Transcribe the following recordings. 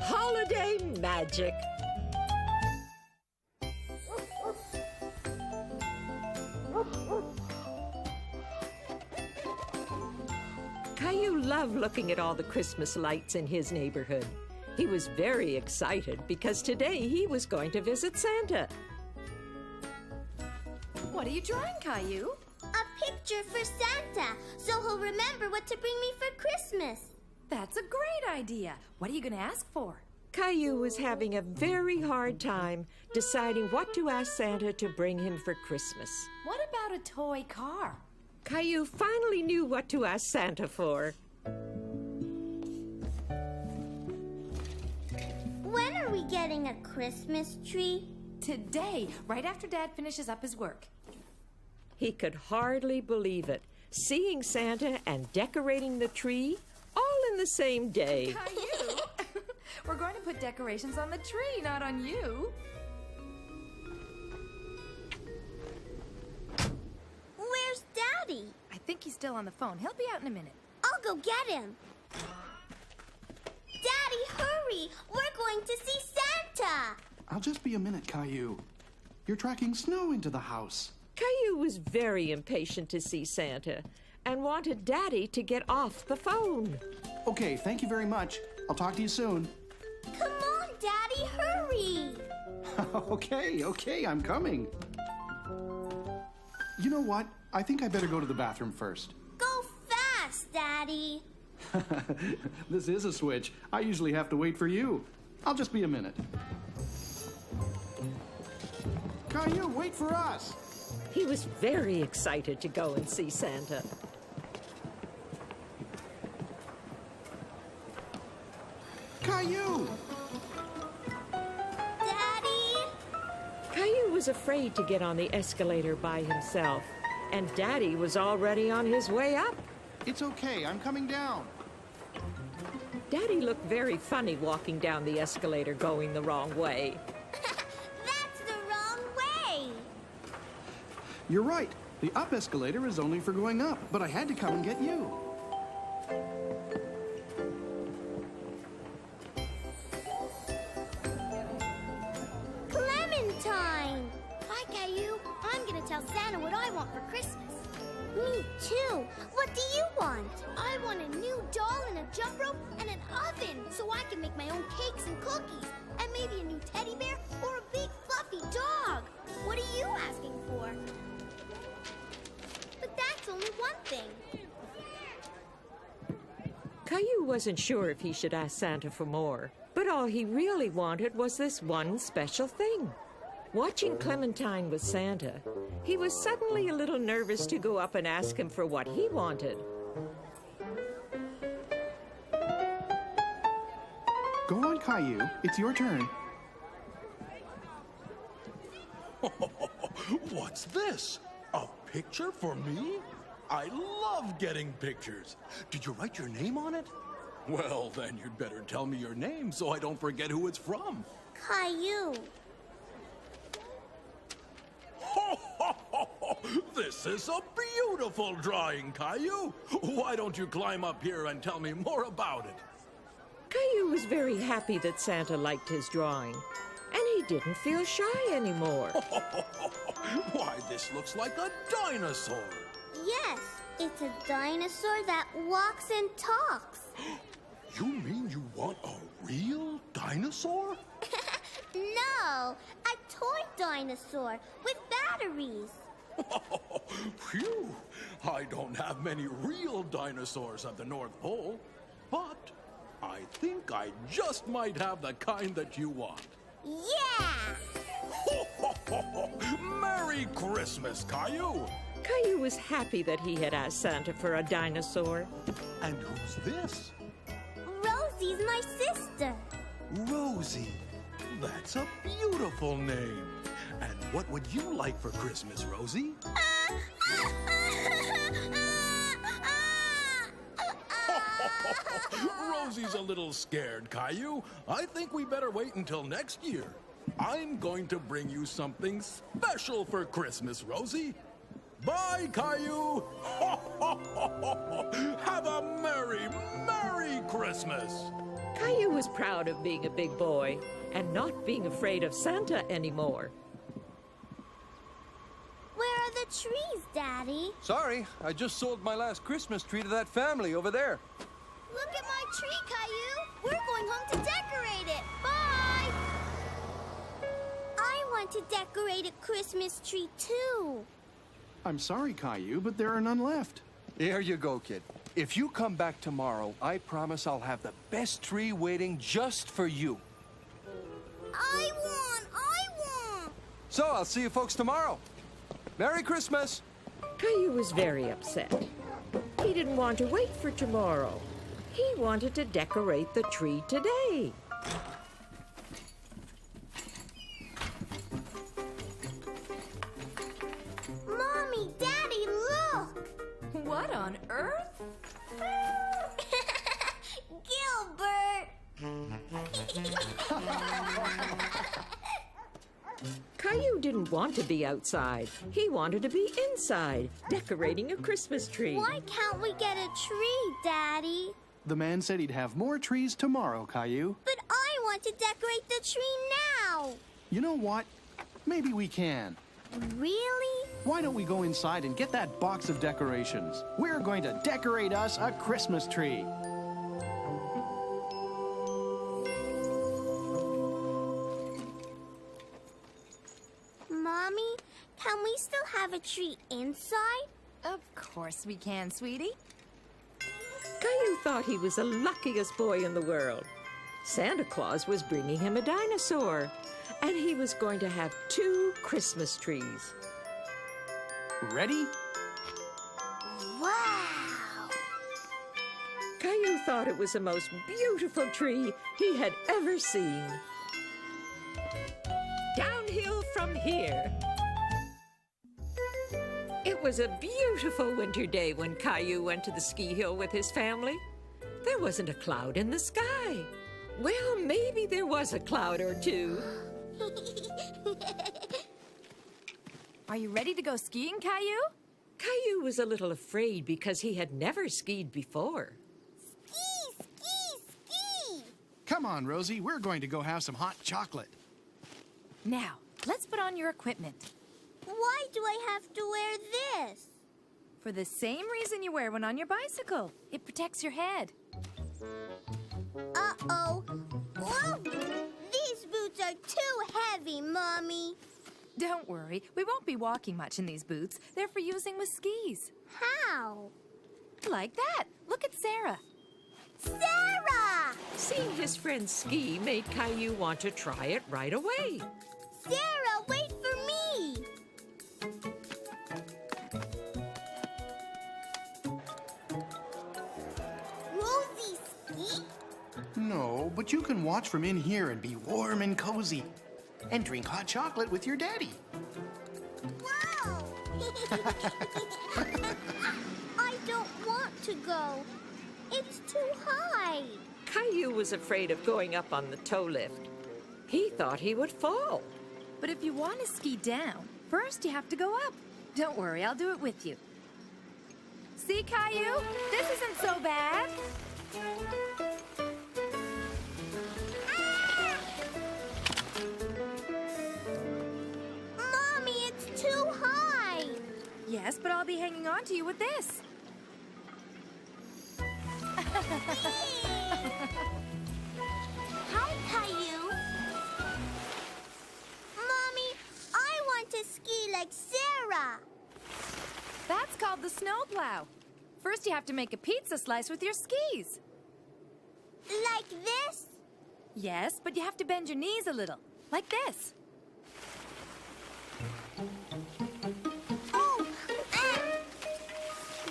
holiday magic. Caillou loved looking at all the Christmas lights in his neighborhood. He was very excited because today he was going to visit Santa. What are you drawing, Caillou? A picture for Santa, so he'll remember what to bring me for Christmas. That's a great idea. What are you going to ask for? Caillou was having a very hard time deciding what to ask Santa to bring him for Christmas. What about a toy car? Caillou finally knew what to ask Santa for. When are we getting a Christmas tree? Today, right after Dad finishes up his work. He could hardly believe it, seeing Santa and decorating the tree all in the same day. Caillou, we're going to put decorations on the tree, not on you. Where's Daddy? I think he's still on the phone. He'll be out in a minute. I'll go get him. Daddy, hurry! We're going to see Santa! I'll just be a minute, Caillou. You're tracking snow into the house. Caillou was very impatient to see Santa and wanted Daddy to get off the phone. Okay, thank you very much. I'll talk to you soon. Come on, Daddy, hurry! Okay, I'm coming. You know what? I think I better go to the bathroom first. Go fast, Daddy. This is a switch. I usually have to wait for you. I'll just be a minute. Caillou, wait for us! He was very excited to go and see Santa. Caillou! Daddy? Caillou was afraid to get on the escalator by himself, and Daddy was already on his way up. It's okay, I'm coming down. Daddy looked very funny walking down the escalator going the wrong way. That's the wrong way. You're right. The up escalator is only for going up, but I had to come and get you. Clementine! Hi, Caillou. I'm gonna tell Santa what I want for Christmas. Me too. What do you want? I want a new doll and a jump rope and an oven so I can make my own cakes and cookies. And maybe a new teddy bear or a big fluffy dog. What are you asking for? But that's only one thing. Caillou wasn't sure if he should ask Santa for more, but all he really wanted was this one special thing. Watching Clementine with Santa, he was suddenly a little nervous to go up and ask him for what he wanted. Go on, Caillou. It's your turn. What's this? A picture for me? I love getting pictures. Did you write your name on it? Well, then you'd better tell me your name so I don't forget who it's from. Caillou. This is a beautiful drawing, Caillou. Why don't you climb up here and tell me more about it? Caillou was very happy that Santa liked his drawing, and he didn't feel shy anymore. Why, this looks like a dinosaur. Yes, it's a dinosaur that walks and talks. You mean you want a real dinosaur? No, a toy dinosaur with batteries. Phew! I don't have many real dinosaurs at the North Pole, but I think I just might have the kind that you want. Yeah! Merry Christmas, Caillou! Caillou was happy that he had asked Santa for a dinosaur. And who's this? Rosie's my sister. Rosie. That's a beautiful name. And what would you like for Christmas, Rosie? Rosie's a little scared, Caillou. I think we better wait until next year. I'm going to bring you something special for Christmas, Rosie. Bye, Caillou. Have a merry, merry Christmas. Caillou was proud of being a big boy and not being afraid of Santa anymore. Where are the trees, Daddy? Sorry, I just sold my last Christmas tree to that family over there. Look at my tree, Caillou. We're going home to decorate it. Bye! I want to decorate a Christmas tree, too. I'm sorry, Caillou, but there are none left. Here you go, kid. If you come back tomorrow, I promise I'll have the best tree waiting just for you. I want! So I'll see you folks tomorrow. Merry Christmas! Caillou was very upset. He didn't want to wait for tomorrow. He wanted to decorate the tree today. Mommy, Daddy, look! What on earth? Gilbert! Caillou didn't want to be outside. He wanted to be inside, decorating a Christmas tree. Why can't we get a tree, Daddy? The man said he'd have more trees tomorrow, Caillou. But I want to decorate the tree now. You know what? Maybe we can. Really? Why don't we go inside and get that box of decorations? We're going to decorate us a Christmas tree. Mommy, can we still have a tree inside? Of course we can, sweetie. Caillou thought he was the luckiest boy in the world. Santa Claus was bringing him a dinosaur, and he was going to have 2 Christmas trees. Ready? Wow! Caillou thought it was the most beautiful tree he had ever seen. Downhill from here. It was a beautiful winter day when Caillou went to the ski hill with his family. There wasn't a cloud in the sky. Well, maybe there was a cloud or two. Are you ready to go skiing, Caillou? Caillou was a little afraid because he had never skied before. Ski, ski, ski! Come on, Rosie. We're going to go have some hot chocolate. Now, let's put on your equipment. Why do I have to wear this? For the same reason you wear one on your bicycle. It protects your head. Uh-oh. Whoa! These boots are too heavy, Mommy. Don't worry, we won't be walking much in these boots. They're for using with skis. How? Like that. Look at Sarah. Sarah! Seeing his friend ski made Caillou want to try it right away. Sarah, wait for me! Rosie, ski? No, but you can watch from in here and be warm and cozy. And drink hot chocolate with your daddy. Wow! I don't want to go. It's too high. Caillou was afraid of going up on the tow lift. He thought he would fall. But if you want to ski down, first you have to go up. Don't worry, I'll do it with you. See, Caillou? This isn't so bad. Mommy, it's too high. Yes, but I'll be hanging on to you with this. Hi, Caillou. Mommy, I want to ski like Sarah. That's called the snowplow. First you have to make a pizza slice with your skis. Like this? Yes, but you have to bend your knees a little. Like this. Oh,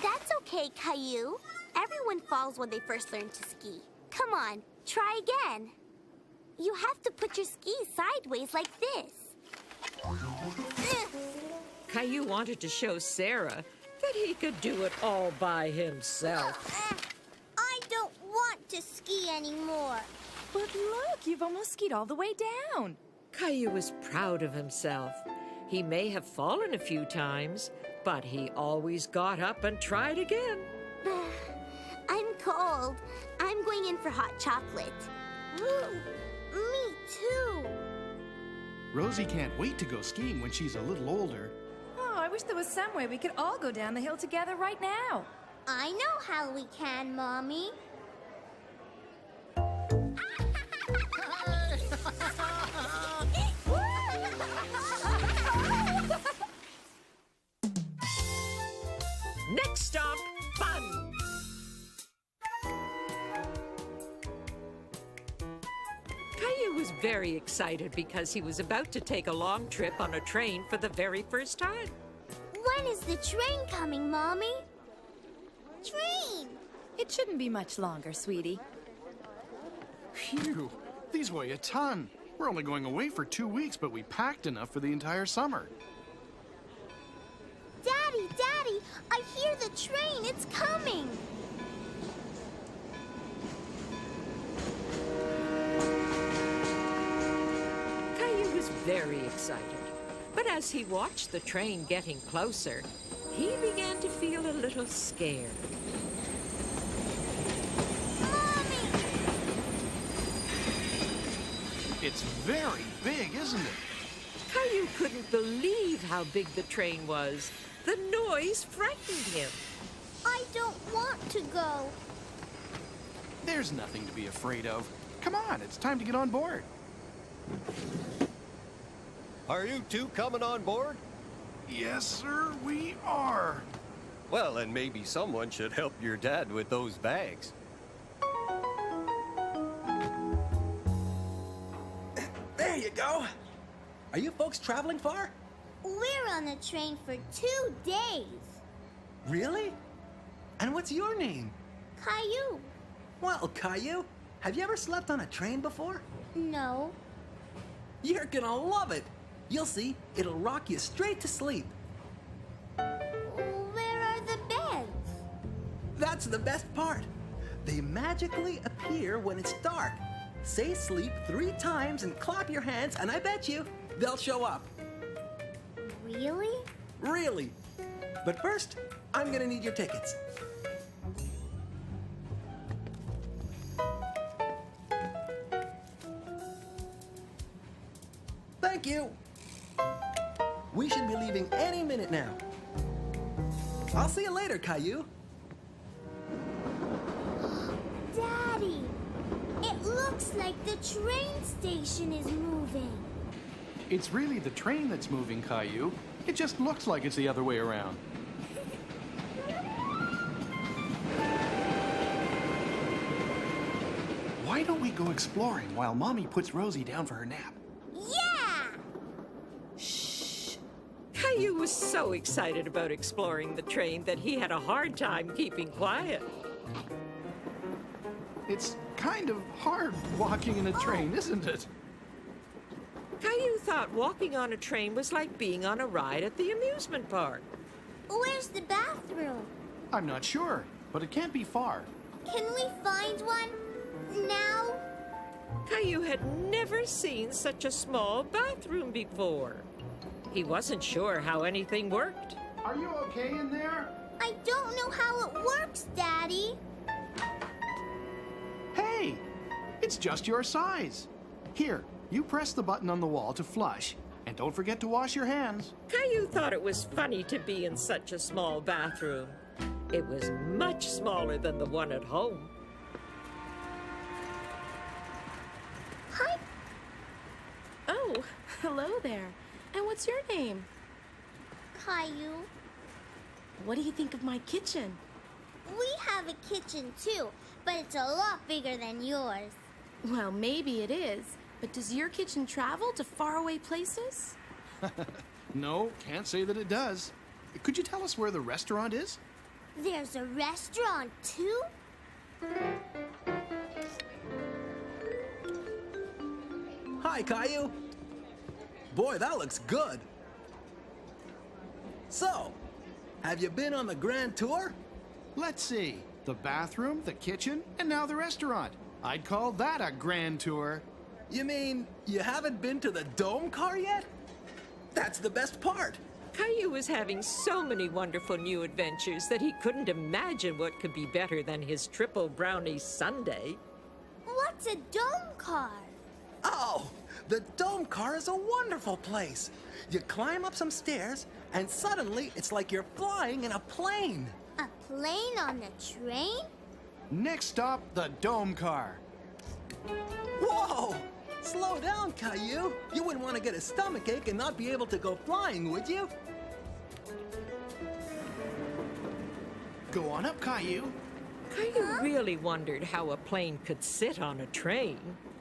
That's okay, Caillou. Everyone falls when they first learn to ski. Come on, try again. You have to put your skis sideways like this. Caillou wanted to show Sarah that he could do it all by himself. I don't want to ski anymore. But look, you've almost skied all the way down. Caillou was proud of himself. He may have fallen a few times, but he always got up and tried again. I'm cold. I'm going in for hot chocolate. Me too. Rosie can't wait to go skiing when she's a little older. Oh, I wish there was some way we could all go down the hill together right now. I know how we can, Mommy. Next stop, fun! Caillou was very excited because he was about to take a long trip on a train for the very first time. When is the train coming, Mommy? Train! It shouldn't be much longer, sweetie. Phew, these weigh a ton. We're only going away for 2 weeks, but we packed enough for the entire summer. Daddy, I hear the train. It's coming. Caillou was very excited. But as he watched the train getting closer, he began to feel a little scared. Mommy! It's very big, isn't it? Caillou couldn't believe how big the train was. The noise frightened him. I don't want to go. There's nothing to be afraid of. Come on, it's time to get on board. Are you two coming on board? Yes, sir, we are. Well, then maybe someone should help your dad with those bags. There you go. Are you folks traveling far? We're on the train for 2 days. Really? And what's your name? Caillou. Well, Caillou, have you ever slept on a train before? No. You're gonna love it. You'll see, it'll rock you straight to sleep. Where are the beds? That's the best part. They magically appear when it's dark. Say sleep 3 times and clap your hands, and I bet you they'll show up. Really? Really. But first, I'm gonna need your tickets. Thank you. We should be leaving any minute now. I'll see you later, Caillou. Daddy, it looks like the train station is moving. It's really the train that's moving, Caillou. It just looks like it's the other way around. Why don't we go exploring while Mommy puts Rosie down for her nap? Yeah! Caillou was so excited about exploring the train that he had a hard time keeping quiet. It's kind of hard walking in a train, isn't it? Caillou thought walking on a train was like being on a ride at the amusement park. Where's the bathroom? I'm not sure, but it can't be far. Can we find one now? Caillou had never seen such a small bathroom before. He wasn't sure how anything worked. Are you okay in there? I don't know how it works, Daddy. Hey, it's just your size. Here, you press the button on the wall to flush, and don't forget to wash your hands. Caillou thought it was funny to be in such a small bathroom. It was much smaller than the one at home. Hi. Oh, hello there. And what's your name? Caillou. What do you think of my kitchen? We have a kitchen too, but it's a lot bigger than yours. Well, maybe it is. But does your kitchen travel to faraway places? No, can't say that it does. Could you tell us where the restaurant is? There's a restaurant too? Hi, Caillou. Boy, that looks good. So, have you been on the grand tour? Let's see. The bathroom, the kitchen, and now the restaurant. I'd call that a grand tour. You mean you haven't been to the dome car yet? That's the best part. Caillou was having so many wonderful new adventures that he couldn't imagine what could be better than his triple brownie sundae. What What's a dome car? Oh, the dome car is a wonderful place. You climb up some stairs, and suddenly it's like you're flying in a plane. A plane on the train? Next stop, the dome car. Whoa! Slow down, Caillou. You wouldn't want to get a stomachache and not be able to go flying, would you? Go on up, Caillou. Caillou really wondered how a plane could sit on a train.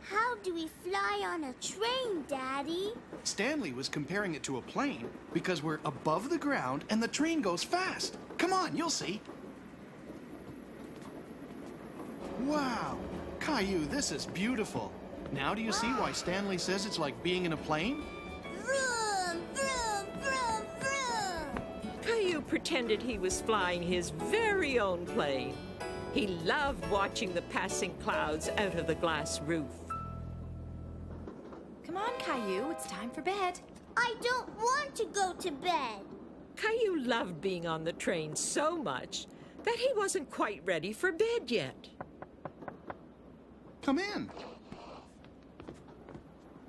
How do we fly on a train, Daddy? Stanley was comparing it to a plane because we're above the ground and the train goes fast. Come on, you'll see. Wow. Caillou, this is beautiful. Now do you see why Stanley says it's like being in a plane? Vroom, vroom, vroom, vroom. Caillou pretended he was flying his very own plane. He loved watching the passing clouds out of the glass roof. Come on, Caillou, it's time for bed. I don't want to go to bed. Caillou loved being on the train so much that he wasn't quite ready for bed yet. Come in.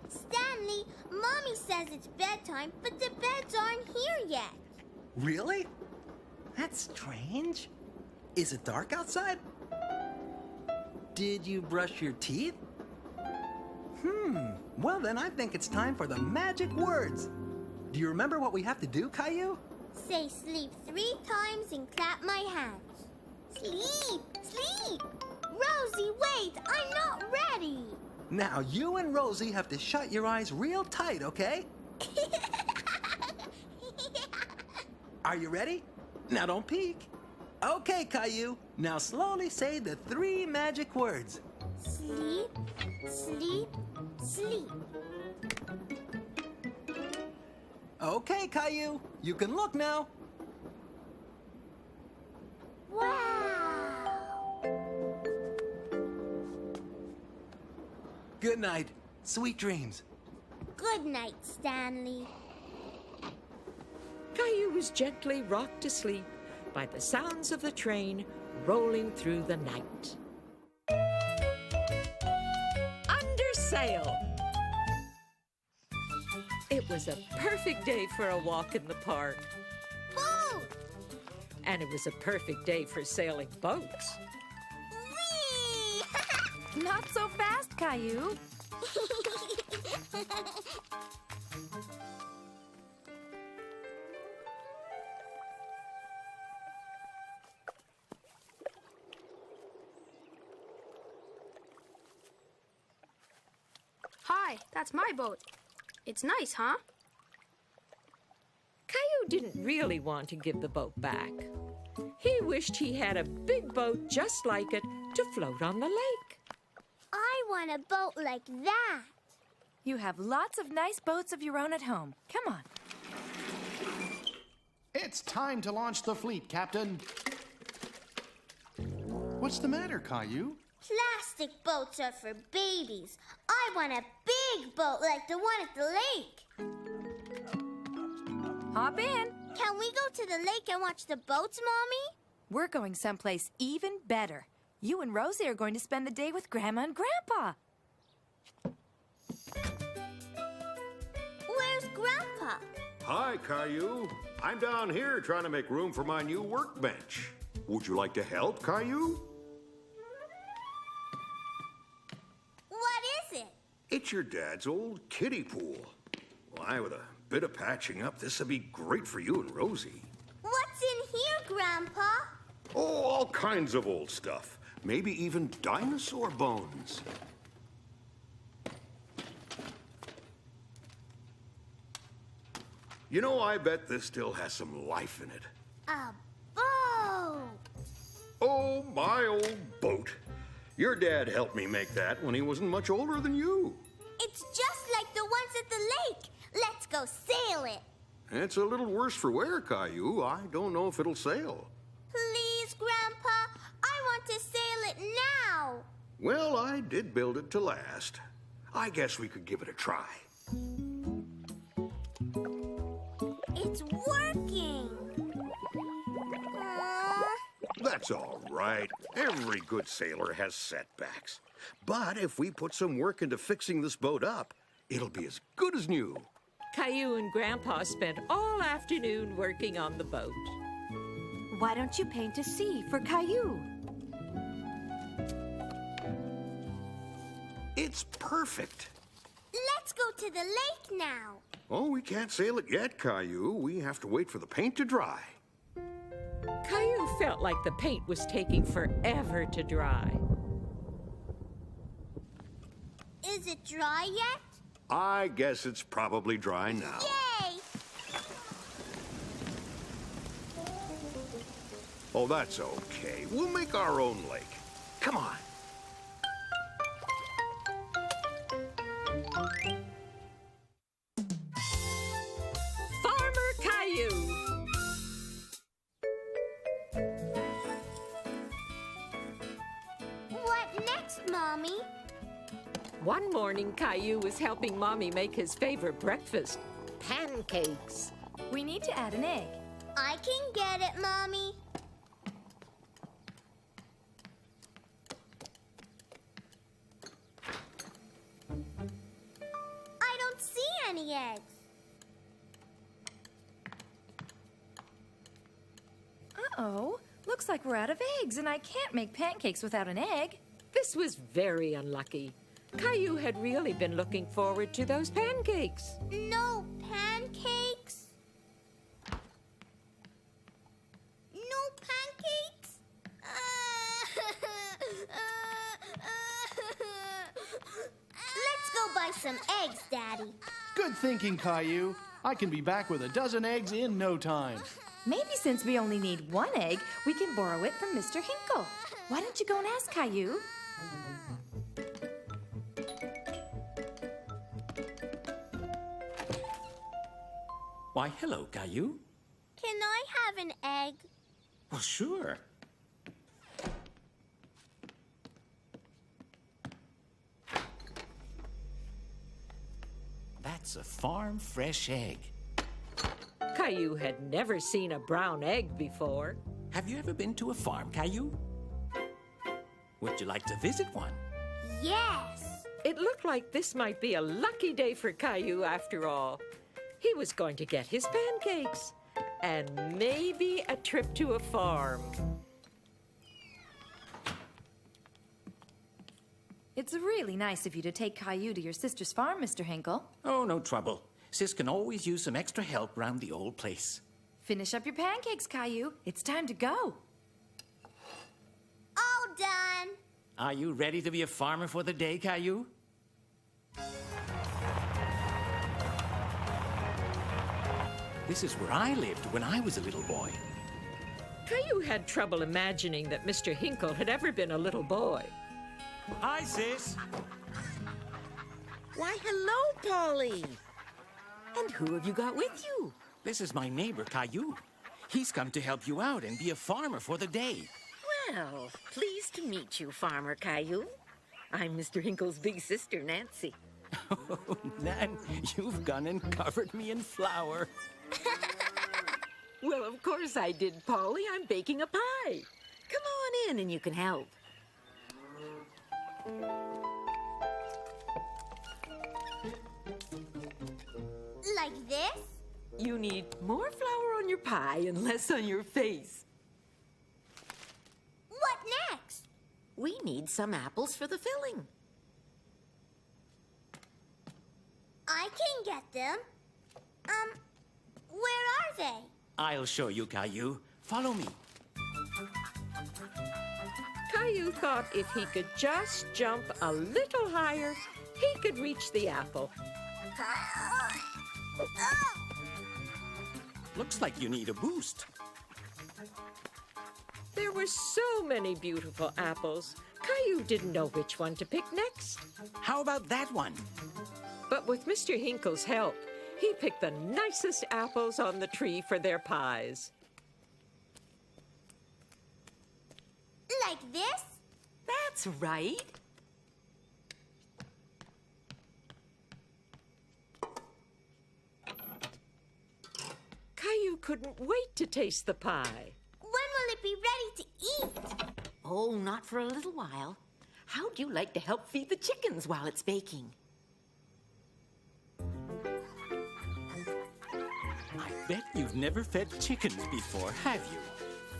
Stanley, Mommy says it's bedtime, but the beds aren't here yet. Really? That's strange. Is it dark outside? Did you brush your teeth? Well then I think it's time for the magic words. Do you remember what we have to do, Caillou? Say sleep 3 times and clap my hands. Sleep, sleep. Rosie, wait, I'm not ready. Now you and Rosie have to shut your eyes real tight, okay? Are you ready? Now don't peek. Okay, Caillou. Now slowly say the 3 magic words. Sleep, sleep, sleep. Okay, Caillou. You can look now. Wow. Good night. Sweet dreams. Good night, Stanley. Caillou was gently rocked to sleep by the sounds of the train rolling through the night. Under sail! It was a perfect day for a walk in the park. Boat! And it was a perfect day for sailing boats. Whee! Not so fast, Caillou. Hi, that's my boat. It's nice, huh? Caillou didn't really want to give the boat back. He wished he had a big boat just like it to float on the lake. I want a boat like that. You have lots of nice boats of your own at home. Come on. It's time to launch the fleet, Captain. What's the matter, Caillou? Plastic boats are for babies. I want a big boat like the one at the lake. Hop in. Can we go to the lake and watch the boats, Mommy? We're going someplace even better. You and Rosie are going to spend the day with Grandma and Grandpa. Where's Grandpa? Hi, Caillou. I'm down here trying to make room for my new workbench. Would you like to help, Caillou? What is it? It's your dad's old kiddie pool. Why, with a bit of patching up, this would be great for you and Rosie. What's in here, Grandpa? Oh, all kinds of old stuff. Maybe even dinosaur bones. You know, I bet this still has some life in it. A boat. Oh, my old boat. Your dad helped me make that when he wasn't much older than you. It's just like the ones at the lake. Let's go sail it. It's a little worse for wear, Caillou. I don't know if it'll sail. Please, Grandpa. I want to sail it now. Well, I did build it to last. I guess we could give it a try. It's working. That's all right. Every good sailor has setbacks. But if we put some work into fixing this boat up, it'll be as good as new. Caillou and Grandpa spent all afternoon working on the boat. Why don't you paint a sea for Caillou? It's perfect. Let's go to the lake now. Oh, we can't sail it yet, Caillou. We have to wait for the paint to dry. Caillou felt like the paint was taking forever to dry. Is it dry yet? I guess it's probably dry now. Yay! Oh, that's okay. We'll make our own lake. Come on. Farmer Caillou. What next, Mommy? One morning, Caillou was helping Mommy make his favorite breakfast, pancakes. We need to add an egg. I can get it, Mommy. I don't see any eggs. Uh-oh. Looks like we're out of eggs, and I can't make pancakes without an egg. This was very unlucky. Caillou had really been looking forward to those pancakes. No pancakes? No pancakes? Let's go buy some eggs, Daddy. Good thinking, Caillou. I can be back with a dozen eggs in no time. Maybe since we only need one egg, we can borrow it from Mr. Hinkle. Why don't you go and ask Caillou? Why, hello, Caillou. Can I have an egg? Well, sure. That's a farm fresh egg. Caillou had never seen a brown egg before. Have you ever been to a farm, Caillou? Would you like to visit one? Yes. It looked like this might be a lucky day for Caillou after all. He was going to get his pancakes and maybe a trip to a farm. It's really nice of you to take Caillou to your sister's farm, Mr. Hinkle. Oh, no trouble. Sis can always use some extra help around the old place. Finish up your pancakes, Caillou. It's time to go. All done. Are you ready to be a farmer for the day, Caillou? This is where I lived when I was a little boy. Caillou had trouble imagining that Mr. Hinkle had ever been a little boy. Hi, sis. Why, hello, Polly. And who have you got with you? This is my neighbor, Caillou. He's come to help you out and be a farmer for the day. Well, pleased to meet you, Farmer Caillou. I'm Mr. Hinkle's big sister, Nancy. Oh, Nan, you've gone and covered me in flour. Well, of course I did, Polly. I'm baking a pie. Come on in and you can help. Like this? You need more flour on your pie and less on your face. What next? We need some apples for the filling. I can get them. Where are they? I'll show you, Caillou. Follow me. Caillou thought if he could just jump a little higher, he could reach the apple. Looks like you need a boost. There were so many beautiful apples. Caillou didn't know which one to pick next. How about that one? But with Mr. Hinkle's help, he picked the nicest apples on the tree for their pies. Like this? That's right. Caillou couldn't wait to taste the pie. When will it be ready to eat? Oh, not for a little while. how'd you like to help feed the chickens while it's baking? I bet you've never fed chickens before, have you?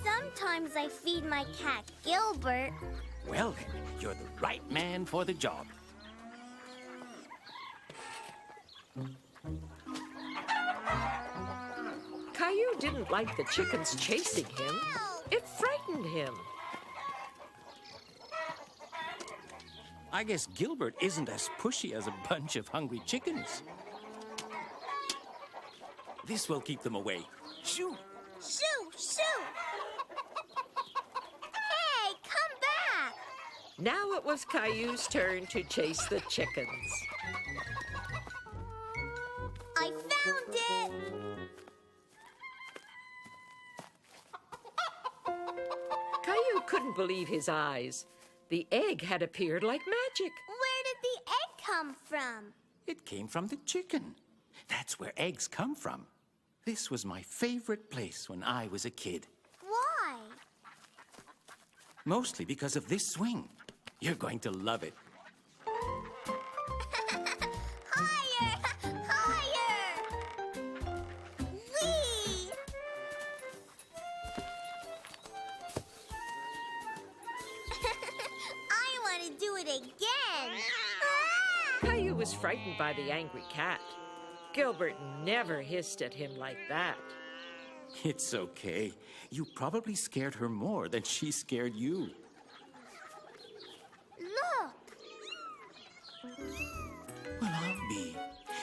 Sometimes I feed my cat Gilbert. Well, then, you're the right man for the job. Caillou didn't like the chickens chasing him. It frightened him. I guess Gilbert isn't as pushy as a bunch of hungry chickens. This will keep them away. Shoo! Shoo! Shoo! Hey, come back! Now it was Caillou's turn to chase the chickens. I found it! Caillou couldn't believe his eyes. The egg had appeared like magic. Where did the egg come from? It came from the chicken. That's where eggs come from. This was my favorite place when I was a kid. Why? Mostly because of this swing. You're going to love it. Higher! Higher! Whee! I want to do it again. Caillou was frightened by the angry cat. Gilbert never hissed at him like that. It's okay. You probably scared her more than she scared you. Look! Well, I'll be.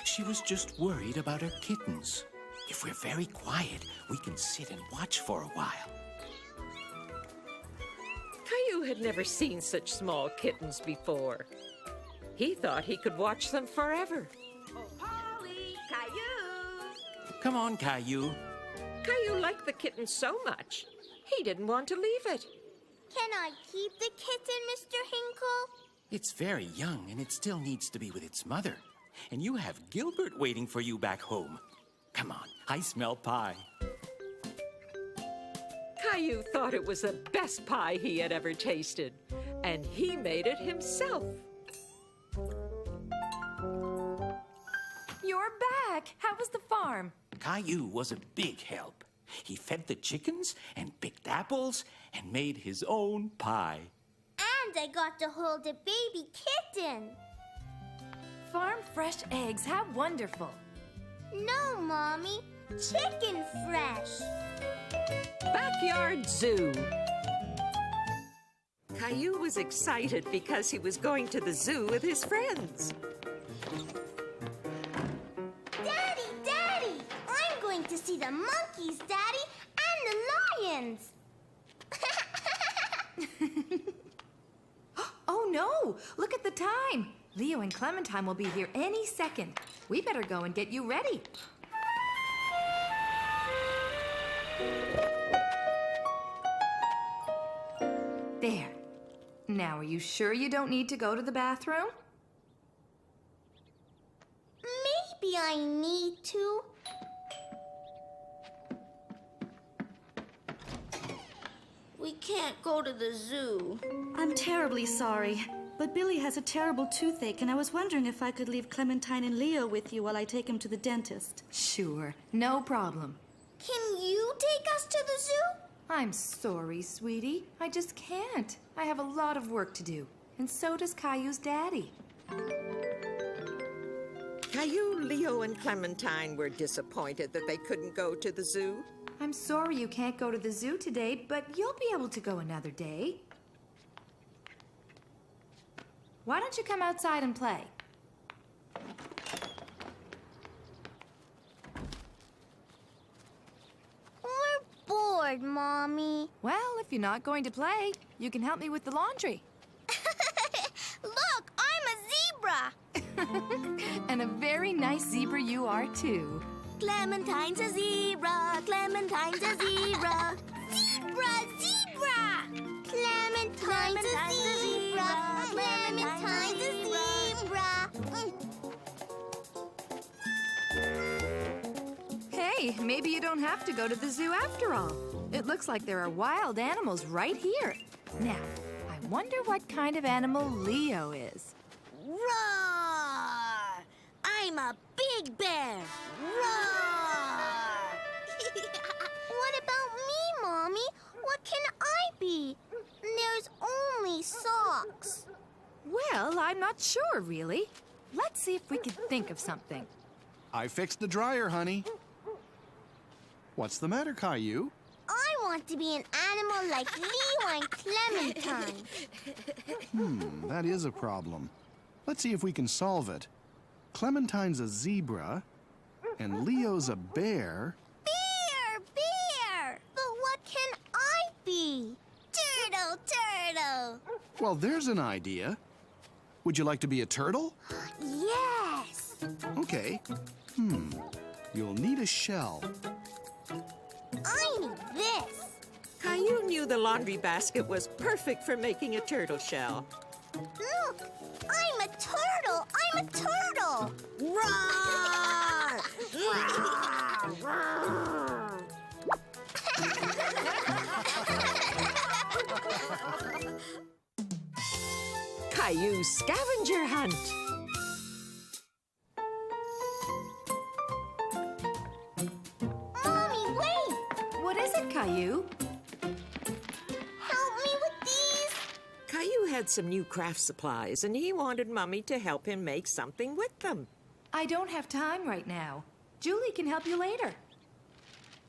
She was just worried about her kittens. If we're very quiet, we can sit and watch for a while. Caillou had never seen such small kittens before. He thought he could watch them forever. Oh, Polly! Caillou! Come on, Caillou. Caillou liked the kitten so much, he didn't want to leave it. Can I keep the kitten, Mr. Hinkle? It's very young and it still needs to be with its mother. And you have Gilbert waiting for you back home. Come on, I smell pie. Caillou thought it was the best pie he had ever tasted, and he made it himself. You're back. How was the farm? Caillou was a big help. He fed the chickens and picked apples and made his own pie. And I got to hold a baby kitten. Farm fresh eggs. How wonderful. No, Mommy. Chicken fresh. Backyard Zoo. Caillou was excited because he was going to the zoo with his friends. Daddy, Daddy! I'm going to see the monkeys, Daddy, and the lions. Oh, no. Look at the time. Leo and Clementine will be here any second. We better go and get you ready. There. Now, are you sure you don't need to go to the bathroom? Maybe I need to. We can't go to the zoo. I'm terribly sorry, but Billy has a terrible toothache, and I was wondering if I could leave Clementine and Leo with you while I take him to the dentist. Sure, no problem. Can you take us to the zoo? I'm sorry, sweetie. I just can't. I have a lot of work to do, and so does Caillou's daddy. Caillou, Leo, and Clementine were disappointed that they couldn't go to the zoo. I'm sorry you can't go to the zoo today, but you'll be able to go another day. Why don't you come outside and play? We're bored, Mommy. Well, if you're not going to play, you can help me with the laundry. Look, I'm a zebra. And a very nice zebra you are, too. Clementine's a zebra. Clementine's a zebra. Zebra, zebra. Clementine's a zebra. Clementine's a zebra. Hey, maybe you don't have to go to the zoo after all. It looks like there are wild animals right here. Now, I Wonder what kind of animal Leo is. Roar! I'm a big bear. Roar! What about me, Mommy? What can I be? There's only socks. Well, I'm not sure, really. Let's see if we can think of something. I fixed the dryer, honey. What's the matter, Caillou? I want to be an animal like Leo and Clementine. That is a problem. Let's see if we can solve it. Clementine's a zebra, and Leo's a bear. Bear! But what can I be? Turtle! Well, there's an idea. Would you like to be a turtle? Yes! Okay. You'll need a shell. I need this. Caillou knew the laundry basket was perfect for making a turtle shell. Look! I'm a turtle! Roar! Caillou's scavenger hunt. Mommy, wait! What is it, Caillou? Help me with these. Caillou had some new craft supplies, and he wanted Mummy to help him make something with them. I don't have time right now. Julie can help you later.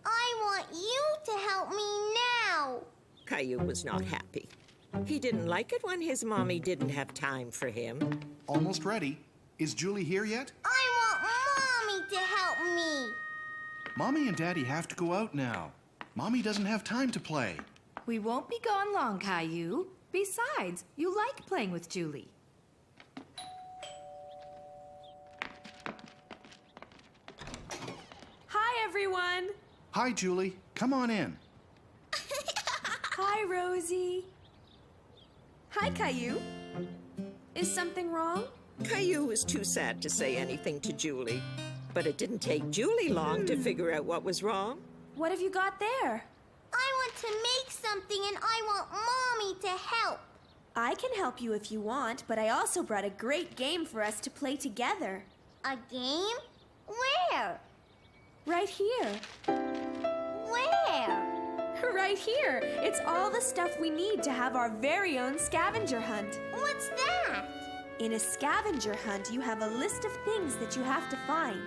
I want you to help me now. Caillou was not happy. He didn't like it when his mommy didn't have time for him. Almost ready. Is Julie here yet? I want Mommy to help me. Mommy and Daddy have to go out now. Mommy doesn't have time to play. We won't be gone long, Caillou. Besides, you like playing with Julie. Hi, everyone. Hi, Julie. Come on in. Hi, Rosie. Hi, Caillou. Is something wrong? Caillou was too sad to say anything to Julie. But it didn't take Julie long to figure out what was wrong. What have you got there? I want to make something and I want Mommy to help. I can help you if you want, but I also brought a great game for us to play together. A game? Where? Right here. Where? Right here. It's all the stuff we need to have our very own scavenger hunt. What's that? In a scavenger hunt, you have a list of things that you have to find.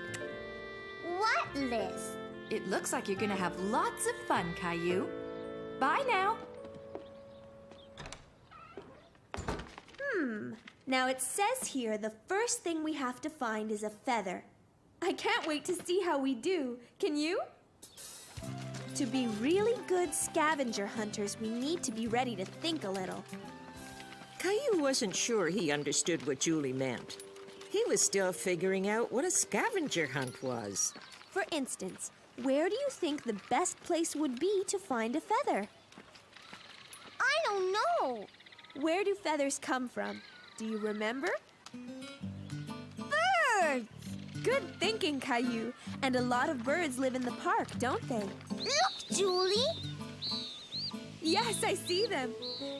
What list? It looks like you're gonna have lots of fun, Caillou. Bye now. Now it says here the first thing we have to find is a feather. I can't wait to see how we do. Can you? To be really good scavenger hunters, we need to be ready to think a little. Caillou wasn't sure he understood what Julie meant. He was still figuring out what a scavenger hunt was. For instance, where do you think the best place would be to find a feather? I don't know. Where do feathers come from? Do you remember? Birds! Good thinking, Caillou. And a lot of birds live in the park, don't they? Look, Julie! Yes, I see them.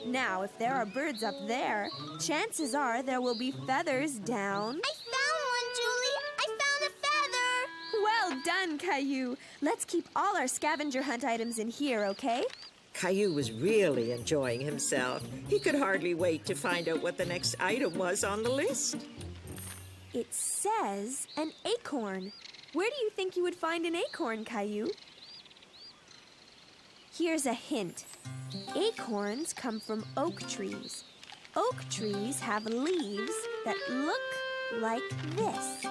Now, if there are birds up there, chances are there will be feathers down. I found one, Julie! I found a feather! Well done, Caillou. Let's keep all our scavenger hunt items in here, okay? Caillou was really enjoying himself. He could hardly wait to find out what the next item was on the list. It says an acorn. Where do you think you would find an acorn, Caillou? Here's a hint. Acorns come from oak trees. Oak trees have leaves that look like this.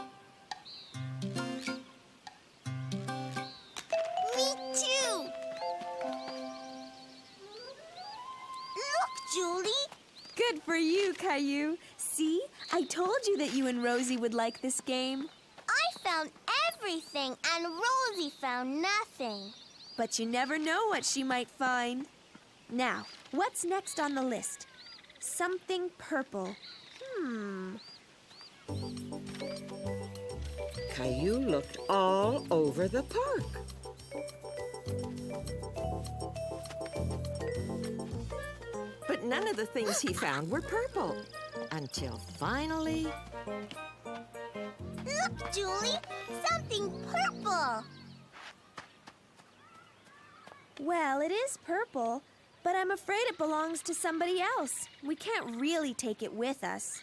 Me too! Look, Julie! Good for you, Caillou. See? I told you that you and Rosie would like this game. I found everything and Rosie found nothing. But you never know what she might find. Now, what's next on the list? Something purple. Caillou looked all over the park. But none of the things he found were purple. Until finally... Look, Julie! Something purple! Well, it is purple, but I'm afraid it belongs to somebody else. We can't really take it with us.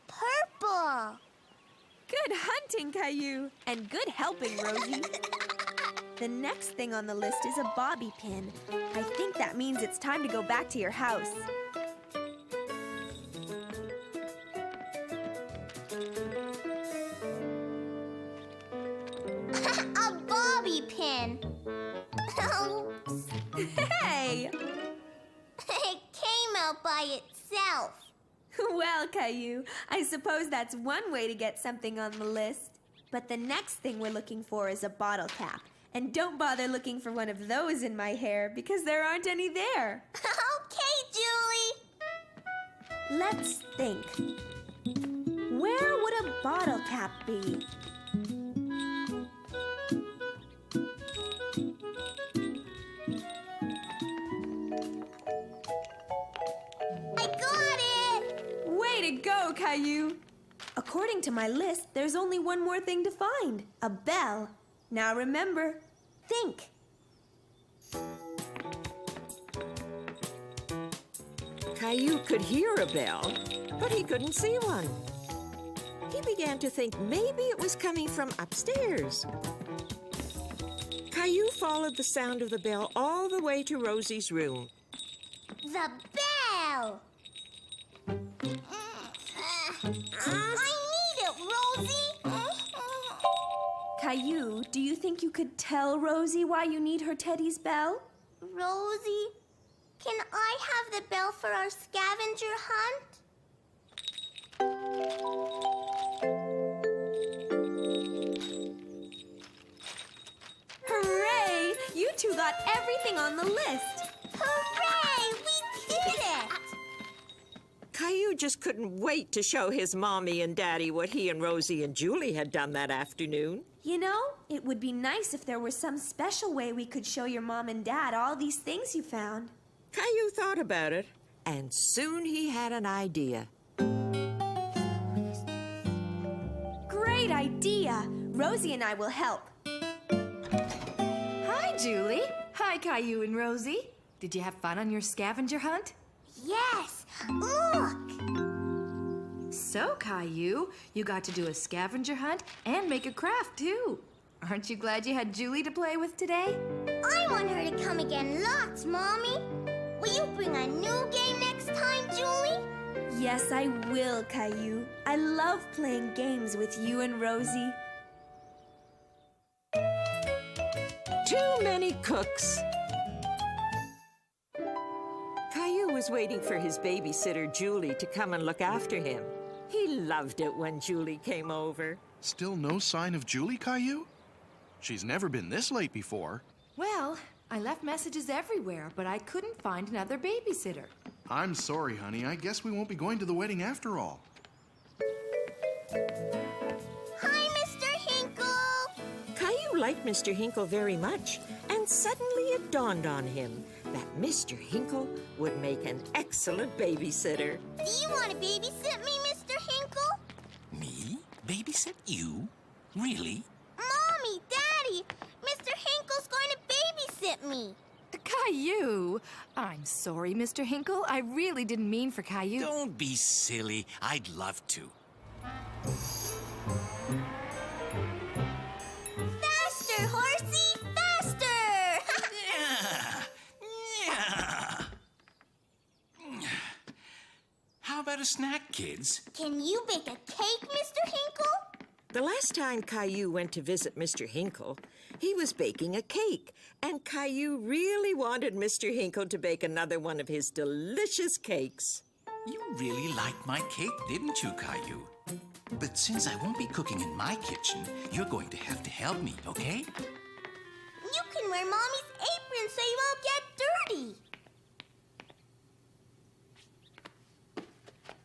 Purple! Good hunting, Caillou, and good helping, Rosie. The next thing on the list is a bobby pin. I think that means it's time to go back to your house. A bobby pin! Oops. Hey! It came out by itself. Well, Caillou, I suppose that's one way to get something on the list. But the next thing we're looking for is a bottle cap. And don't bother looking for one of those in my hair because there aren't any there. Okay, Julie. Let's think. Where would a bottle cap be? I got it! Way to go, Caillou! According to my list, there's only one more thing to find. A bell. Now remember, think. Caillou could hear a bell, but he couldn't see one. He began to think maybe it was coming from upstairs. Caillou followed the sound of the bell all the way to Rosie's room. The bell! I need it, Rosie! Caillou, do you think you could tell Rosie why you need her Teddy's bell? Rosie, can I have the bell for our scavenger hunt? Hooray! You two got everything on the list. Hooray! We did it! Caillou just couldn't wait to show his mommy and daddy what he and Rosie and Julie had done that afternoon. You know, it would be nice if there were some special way we could show your mom and dad all these things you found. Caillou thought about it, and soon he had an idea. Great idea! Rosie and I will help. Hi, Julie. Hi, Caillou and Rosie. Did you have fun on your scavenger hunt? Yes! Look! So, Caillou, you got to do a scavenger hunt and make a craft, too. Aren't you glad you had Julie to play with today? I want her to come again lots, Mommy. Will you bring a new game next time, Julie? Yes, I will, Caillou. I love playing games with you and Rosie. Too many cooks. Caillou was waiting for his babysitter, Julie, to come and look after him. He loved it when Julie came over. Still no sign of Julie, Caillou? She's never been this late before. Well, I left messages everywhere, but I couldn't find another babysitter. I'm sorry, honey. I guess we won't be going to the wedding after all. Hi, Mr. Hinkle! Caillou liked Mr. Hinkle very much, and suddenly it dawned on him that Mr. Hinkle would make an excellent babysitter. Do you want to babysit me, Mr. Hinkle? Me? Babysit you? Really? Mommy, Daddy, Mr. Hinkle's going to babysit me. Caillou! I'm sorry, Mr. Hinkle. I really didn't mean for Caillou. Don't be silly. I'd love to. Faster, horsey! Faster! How about a snack, kids? Can you bake a cake, Mr. Hinkle? The last time Caillou went to visit Mr. Hinkle, he was baking a cake, and Caillou really wanted Mr. Hinkle to bake another one of his delicious cakes. You really liked my cake, didn't you, Caillou? But since I won't be cooking in my kitchen, you're going to have to help me, okay? You can wear Mommy's apron so you won't get dirty.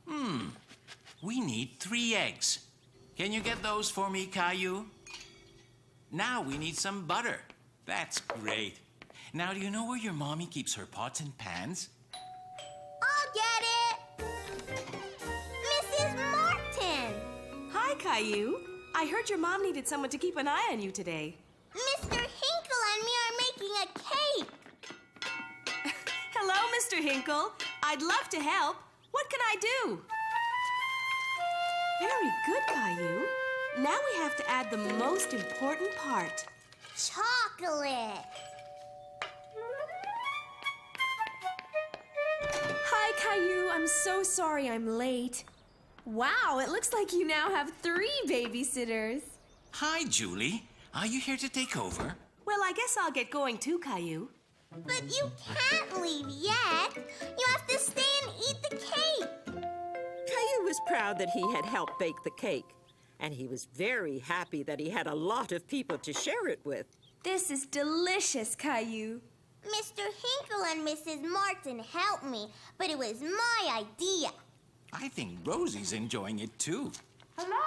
We need 3 eggs. Can you get those for me, Caillou? Now we need some butter. That's great. Now, do you know where your mommy keeps her pots and pans? I'll get it! Mrs. Martin! Hi, Caillou. I heard your mom needed someone to keep an eye on you today. Mr. Hinkle and me are making a cake. Hello, Mr. Hinkle. I'd love to help. What can I do? Very good, Caillou. Now we have to add the most important part. Chocolate. Hi, Caillou. I'm so sorry I'm late. Wow, it looks like you now have 3 babysitters. Hi, Julie. Are you here to take over? Well, I guess I'll get going too, Caillou. But you can't leave yet. You have to stay and eat the cake. Caillou was proud that he had helped bake the cake, and he was very happy that he had a lot of people to share it with. This is delicious, Caillou. Mr. Hinkle and Mrs. Martin helped me, but it was my idea. I think Rosie's enjoying it too. Hello,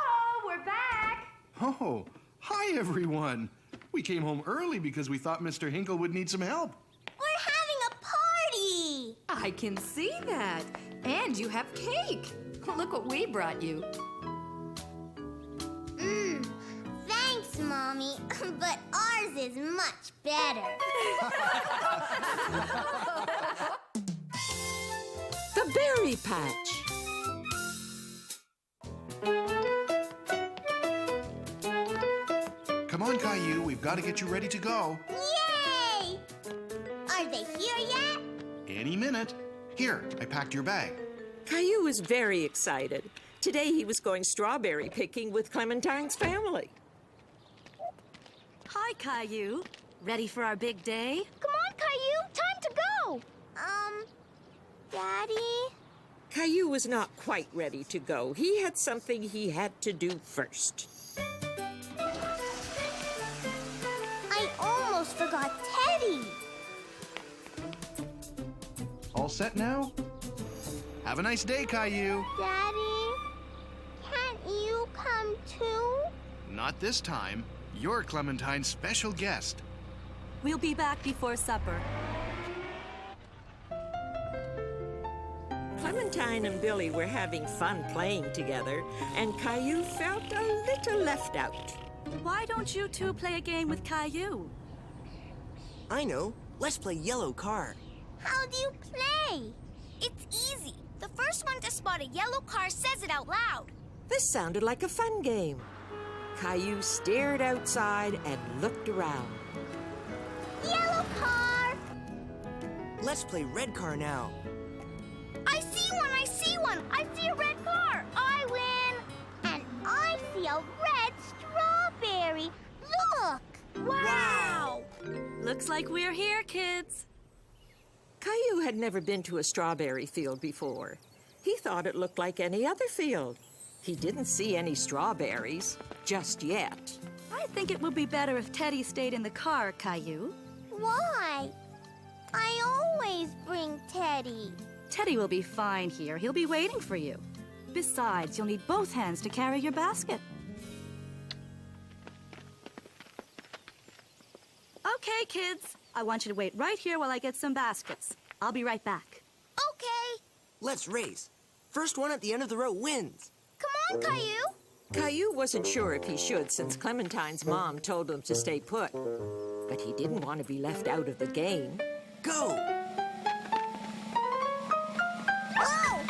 we're back. Oh, hi, everyone. We came home early because we thought Mr. Hinkle would need some help. We're having a party. I can see that. And you have cake. Look what we brought you. Thanks, Mommy. But ours is much better. The Berry Patch. Come on, Caillou. We've got to get you ready to go. Yay! Are they here yet? Any minute. Here, I packed your bag. Caillou was very excited. Today he was going strawberry picking with Clementine's family. Hi, Caillou. Ready for our big day? Come on, Caillou. Time to go. Daddy? Caillou was not quite ready to go. He had something he had to do first. I almost forgot Teddy. All set now? Have a nice day, Caillou. Daddy, can't you come too? Not this time. You're Clementine's special guest. We'll be back before supper. Clementine and Billy were having fun playing together, and Caillou felt a little left out. Why don't you two play a game with Caillou? I know. Let's play yellow car. How do you play? It's easy. The first one to spot a yellow car says it out loud. This sounded like a fun game. Caillou stared outside and looked around. Yellow car! Let's play red car now. I see one! I see one! I see a red car! I win! And I see a red strawberry! Look! Wow! Looks like we're here, kids. Caillou had never been to a strawberry field before. He thought it looked like any other field. He didn't see any strawberries, just yet. I think it would be better if Teddy stayed in the car, Caillou. Why? I always bring Teddy. Teddy will be fine here. He'll be waiting for you. Besides, you'll need both hands to carry your basket. Okay, kids. I want you to wait right here while I get some baskets. I'll be right back. Okay. Let's race. First one at the end of the row wins. Come on, Caillou. Caillou wasn't sure if he should since Clementine's mom told him to stay put. But he didn't want to be left out of the game. Go! Oh!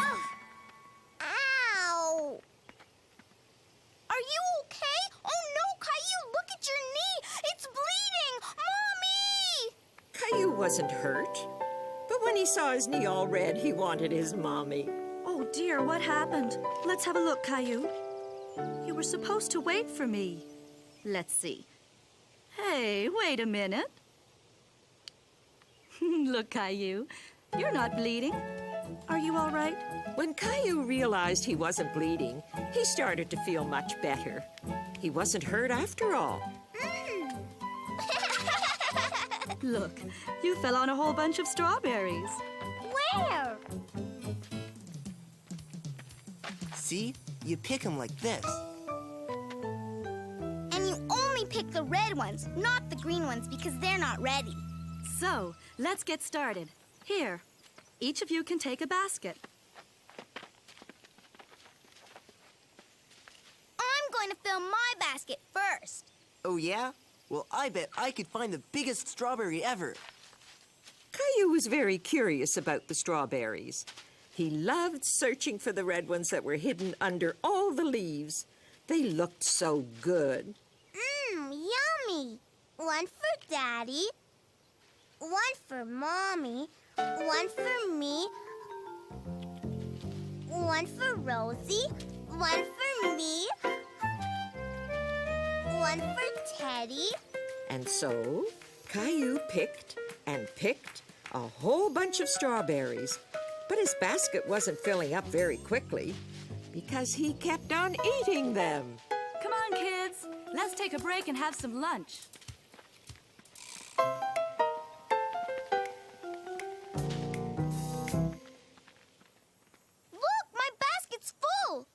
Ow! Are you okay? Oh no, Caillou, look at your knee! It's bleeding! Mommy! Caillou wasn't hurt. But when he saw his knee all red, he wanted his mommy. Oh dear, what happened? Let's have a look, Caillou. You were supposed to wait for me. Let's see. Hey, wait a minute. Look, Caillou, you're not bleeding. Are you all right? When Caillou realized he wasn't bleeding, he started to feel much better. He wasn't hurt after all. Look, you fell on a whole bunch of strawberries. Where? See? You pick them like this. And you only pick the red ones, not the green ones, because they're not ready. So, let's get started. Here, each of you can take a basket. I'm going to fill my basket first. Oh, yeah? Well, I bet I could find the biggest strawberry ever. Caillou was very curious about the strawberries. He loved searching for the red ones that were hidden under all the leaves. They looked so good. Yummy. One for Daddy, one for Mommy, one for me, one for Rosie, one for me, one for Teddy. And so, Caillou picked and picked a whole bunch of strawberries. But his basket wasn't filling up very quickly because he kept on eating them. Come on, kids. Let's take a break and have some lunch. Look, my basket's full.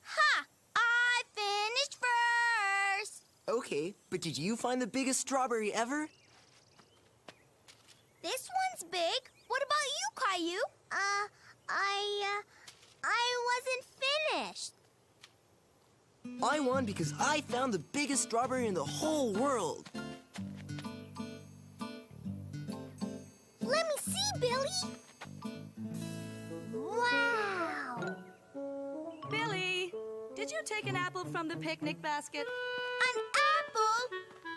Ha! I finished first. Okay, but did you find the biggest strawberry ever? This one's big. What about you, Caillou? I wasn't finished. I won because I found the biggest strawberry in the whole world. Let me see, Billy. Wow. Billy, did you take an apple from the picnic basket? An apple?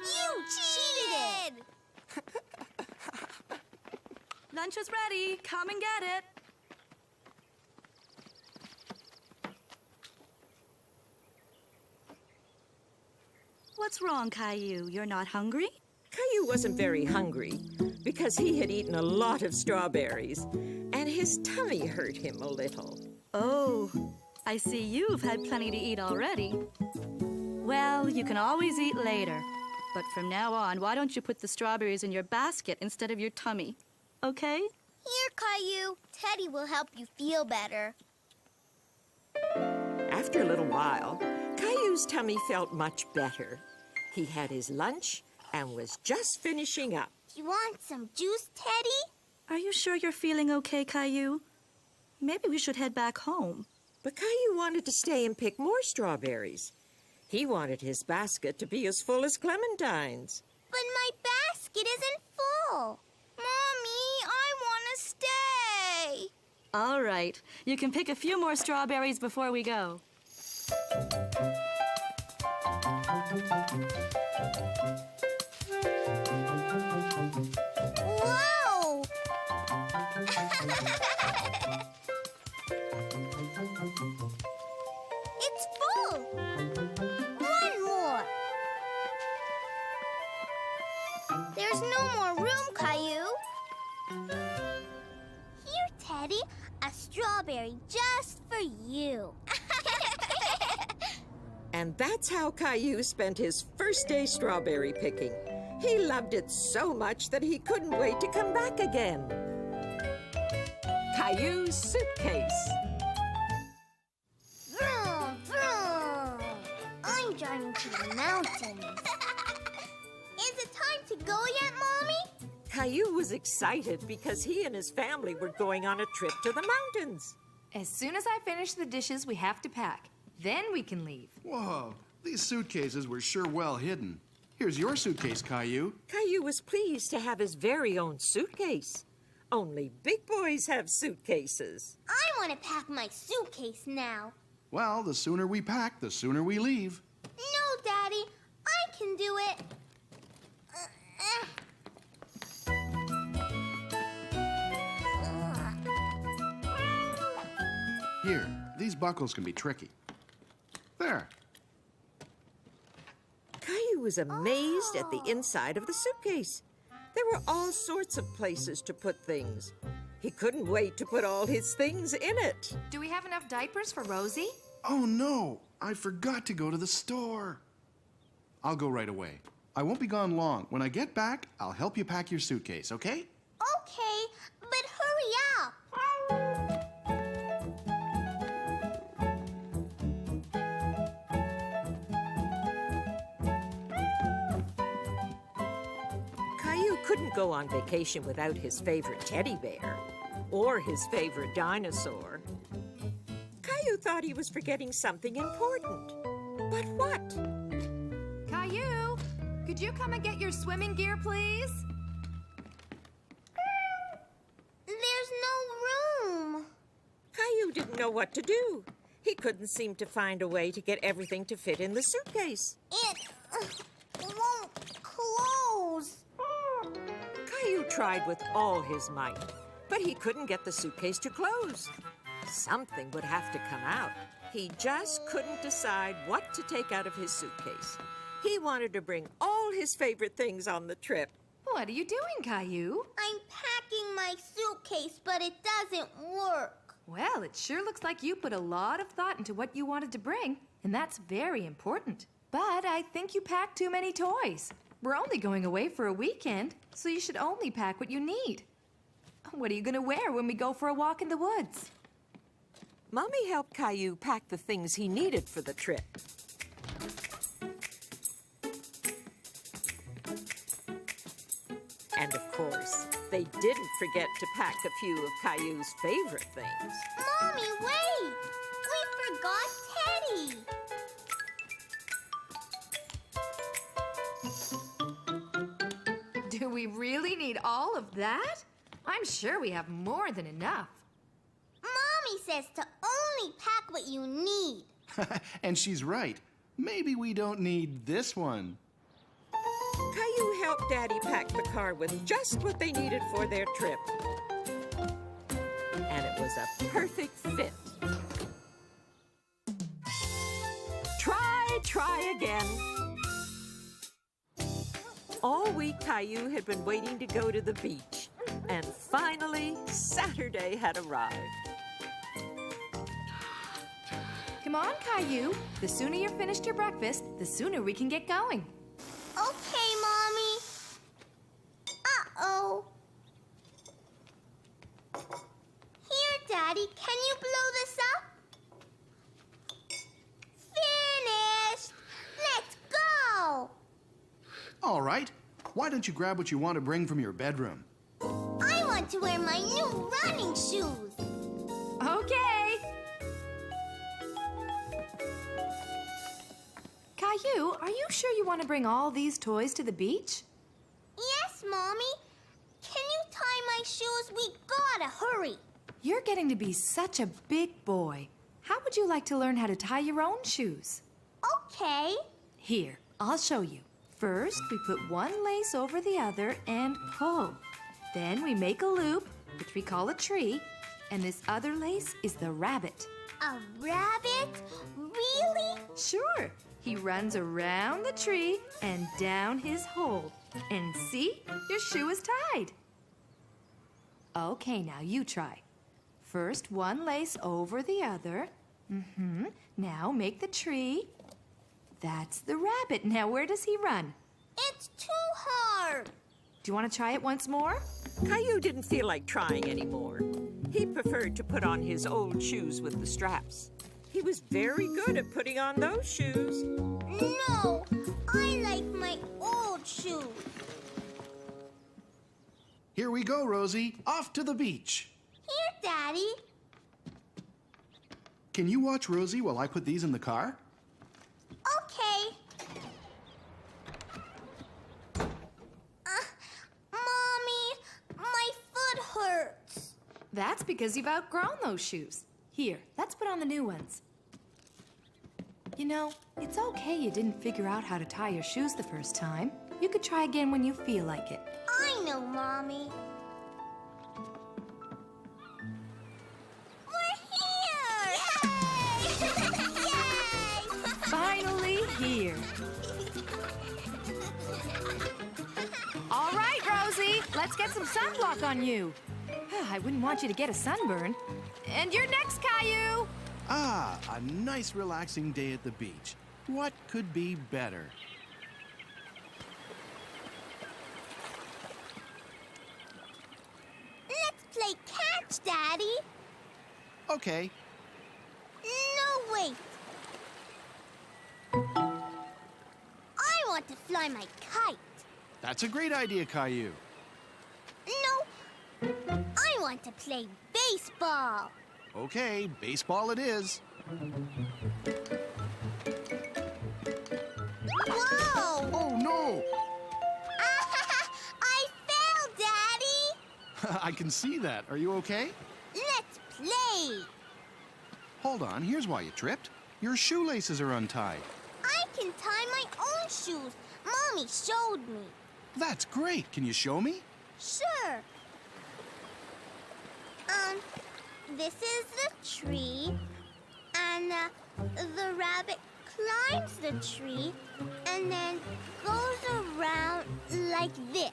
You cheated! Lunch is ready. Come and get it. What's wrong, Caillou? You're not hungry? Caillou wasn't very hungry because he had eaten a lot of strawberries, and his tummy hurt him a little. Oh, I see you've had plenty to eat already. Well, you can always eat later. But from now on, why don't you put the strawberries in your basket instead of your tummy? Okay? Here, Caillou. Teddy will help you feel better. After a little while, Caillou's tummy felt much better. He had his lunch and was just finishing up. You want some juice, Teddy? Are you sure you're feeling okay, Caillou? Maybe we should head back home. But Caillou wanted to stay and pick more strawberries. He wanted his basket to be as full as Clementine's. But my basket isn't full. Mommy, I want to stay. All right. You can pick a few more strawberries before we go. Whoa! It's full. One more. There's no more room, Caillou. Here, Teddy, a strawberry just for you. And that's how Caillou spent his first day strawberry picking. He loved it so much that he couldn't wait to come back again. Caillous Suitcase. Vroom, vroom. I'm driving to the mountains. Is it time to go yet, Mommy? Caillou was excited because he and his family were going on a trip to the mountains. As soon as I finish the dishes, we have to pack. Then we can leave. Whoa, these suitcases were sure well hidden. Here's your suitcase, Caillou. Caillou was pleased to have his very own suitcase. Only big boys have suitcases. I want to pack my suitcase now. Well, the sooner we pack, the sooner we leave. No, Daddy. I can do it. Here, these buckles can be tricky. There. Caillou was amazed at the inside of the suitcase. There were all sorts of places to put things. He couldn't wait to put all his things in it. Do we have enough diapers for Rosie? Oh, no. I forgot to go to the store. I'll go right away. I won't be gone long. When I get back, I'll help you pack your suitcase, okay? Okay, but couldn't go on vacation without his favorite teddy bear or his favorite dinosaur. Caillou thought he was forgetting something important. But what? Caillou, could you come and get your swimming gear, please? There's no room. Caillou didn't know what to do. He couldn't seem to find a way to get everything to fit in the suitcase. It won't close. Caillou tried with all his might, but he couldn't get the suitcase to close. Something would have to come out. He just couldn't decide what to take out of his suitcase. He wanted to bring all his favorite things on the trip. What are you doing, Caillou? I'm packing my suitcase, but it doesn't work. Well, it sure looks like you put a lot of thought into what you wanted to bring, and that's very important. But I think you packed too many toys. We're only going away for a weekend, so you should only pack what you need. What are you going to wear when we go for a walk in the woods? Mommy helped Caillou pack the things he needed for the trip. And of course, they didn't forget to pack a few of Caillou's favorite things. Mommy, wait! We forgot Teddy! Do we really need all of that? I'm sure we have more than enough. Mommy says to only pack what you need. And she's right. Maybe we don't need this one. Caillou helped Daddy pack the car with just what they needed for their trip. And it was a perfect fit. Try again. All week, Caillou had been waiting to go to the beach. And finally, Saturday had arrived. Come on, Caillou. The sooner you're finished your breakfast, the sooner we can get going. Okay, Mommy. Uh-oh. Here, Daddy, can you blow this up? Finished! Let's go! All right. Why don't you grab what you want to bring from your bedroom? I want to wear my new running shoes. Okay. Caillou, are you sure you want to bring all these toys to the beach? Yes, Mommy. Can you tie my shoes? We gotta hurry. You're getting to be such a big boy. How would you like to learn how to tie your own shoes? Okay. Here, I'll show you. First, we put one lace over the other and pull. Then we make a loop, which we call a tree, and this other lace is the rabbit. A rabbit? Really? Sure. He runs around the tree and down his hole. And see? Your shoe is tied. Okay, now you try. First, one lace over the other. Now make the tree. That's the rabbit. Now where does he run? It's too hard. Do you want to try it once more? Caillou didn't feel like trying anymore. He preferred to put on his old shoes with the straps. He was very good at putting on those shoes. No, I like my old shoes. Here we go, Rosie. Off to the beach. Here, Daddy. Can you watch Rosie while I put these in the car? Okay. Mommy, my foot hurts. That's because you've outgrown those shoes. Here, let's put on the new ones. You know, it's okay you didn't figure out how to tie your shoes the first time. You could try again when you feel like it. I know, Mommy. We're here! Yay! Yay! Finally here. All right, Rosie, let's get some sunblock on you. I wouldn't want you to get a sunburn. And you're next, Caillou. Ah, a nice relaxing day at the beach. What could be better? Let's play catch, Daddy. Okay. No, wait. I want to fly my kite. That's a great idea, Caillou. I want to play baseball. Okay, baseball it is. Whoa! Oh, no! I fell, Daddy! I can see that. Are you okay? Let's play! Hold on, here's why you tripped. Your shoelaces are untied. I can tie my own shoes. Mommy showed me. That's great. Can you show me? Sure. This is the tree, and the rabbit climbs the tree and then goes around like this.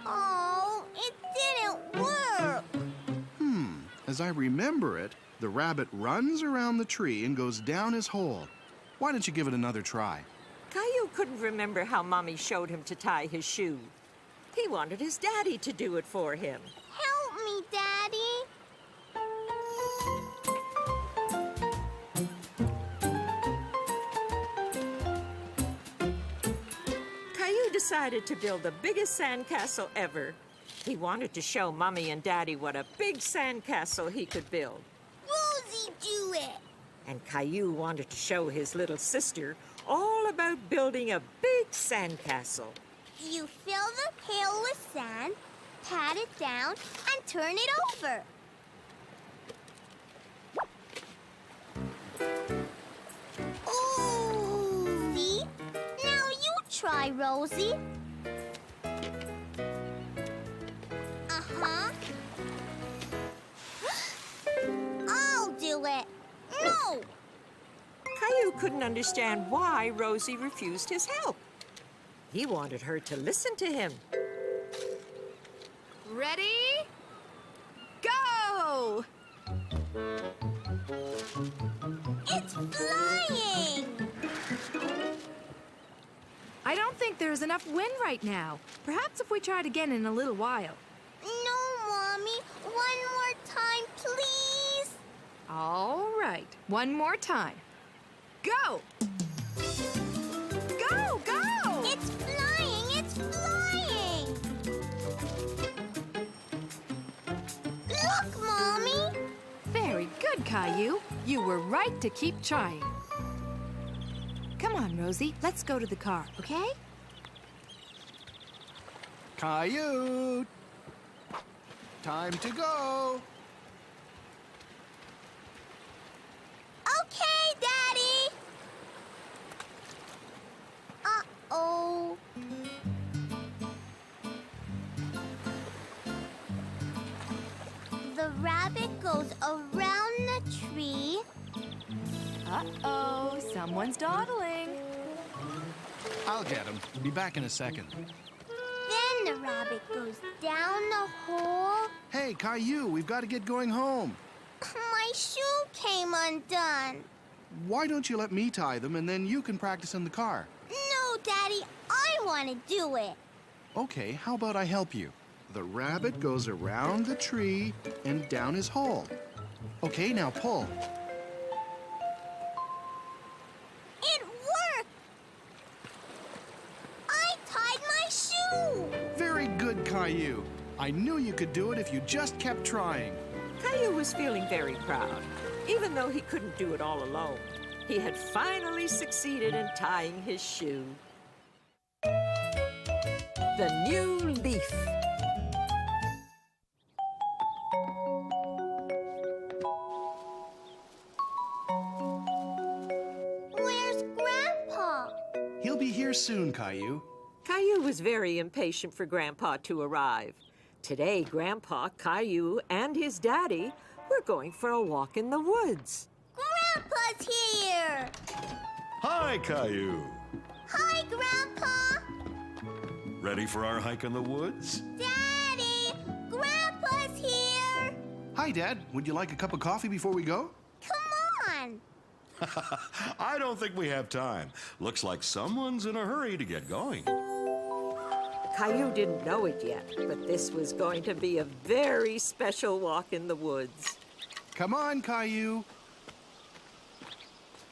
Oh, it didn't work. As I remember it, the rabbit runs around the tree and goes down his hole. Why don't you give it another try? Caillou couldn't remember how Mommy showed him to tie his shoe. He wanted his daddy to do it for him. Help me, Daddy. Caillou decided to build the biggest sandcastle ever. He wanted to show Mommy and Daddy what a big sandcastle he could build. Rosie, do it. And Caillou wanted to show his little sister all about building a big sandcastle. You fill the pail with sand, pat it down, and turn it over. Ooh! See? Now you try, Rosie. Uh-huh. I'll do it. No! Caillou couldn't understand why Rosie refused his help. He wanted her to listen to him. Ready? Go! It's flying! I don't think there's enough wind right now. Perhaps if we try it again in a little while. No, Mommy. One more time, please. All right. One more time. Go! Go, go! It's flying! It's flying! Look, Mommy! Very good, Caillou. You were right to keep trying. Come on, Rosie. Let's go to the car, okay? Caillou! Time to go! Okay, Daddy! Uh-oh. The rabbit goes around the tree. Uh-oh, someone's dawdling. I'll get him. Be back in a second. Then the rabbit goes down the hole. Hey, Caillou, we've got to get going home. My shoe came undone. Why don't you let me tie them and then you can practice in the car? No, Daddy, I want to do it. Okay, how about I help you? The rabbit goes around the tree and down his hole. Okay, now pull. It worked! I tied my shoe! Very good, Caillou. I knew you could do it if you just kept trying. Caillou was feeling very proud, even though he couldn't do it all alone. He had finally succeeded in tying his shoe. The new leaf. Where's Grandpa? He'll be here soon, Caillou. Caillou was very impatient for Grandpa to arrive. Today, Grandpa, Caillou, and his daddy were going for a walk in the woods. Grandpa's here! Hi, Caillou. Hi, Grandpa! Ready for our hike in the woods? Daddy! Grandpa's here! Hi, Dad. Would you like a cup of coffee before we go? Come on! I don't think we have time. Looks like someone's in a hurry to get going. Caillou didn't know it yet, but this was going to be a very special walk in the woods. Come on, Caillou.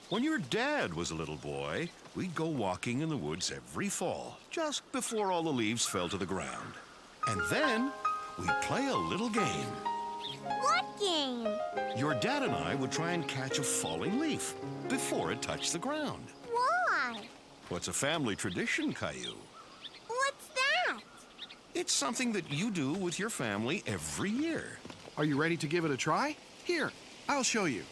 When your dad was a little boy, we'd go walking in the woods every fall, just before all the leaves fell to the ground. And then we'd play a little game. What game? Your dad and I would try and catch a falling leaf before it touched the ground. Why? What's a family tradition, Caillou? What's that? It's something that you do with your family every year. Are you ready to give it a try? Here, I'll show you.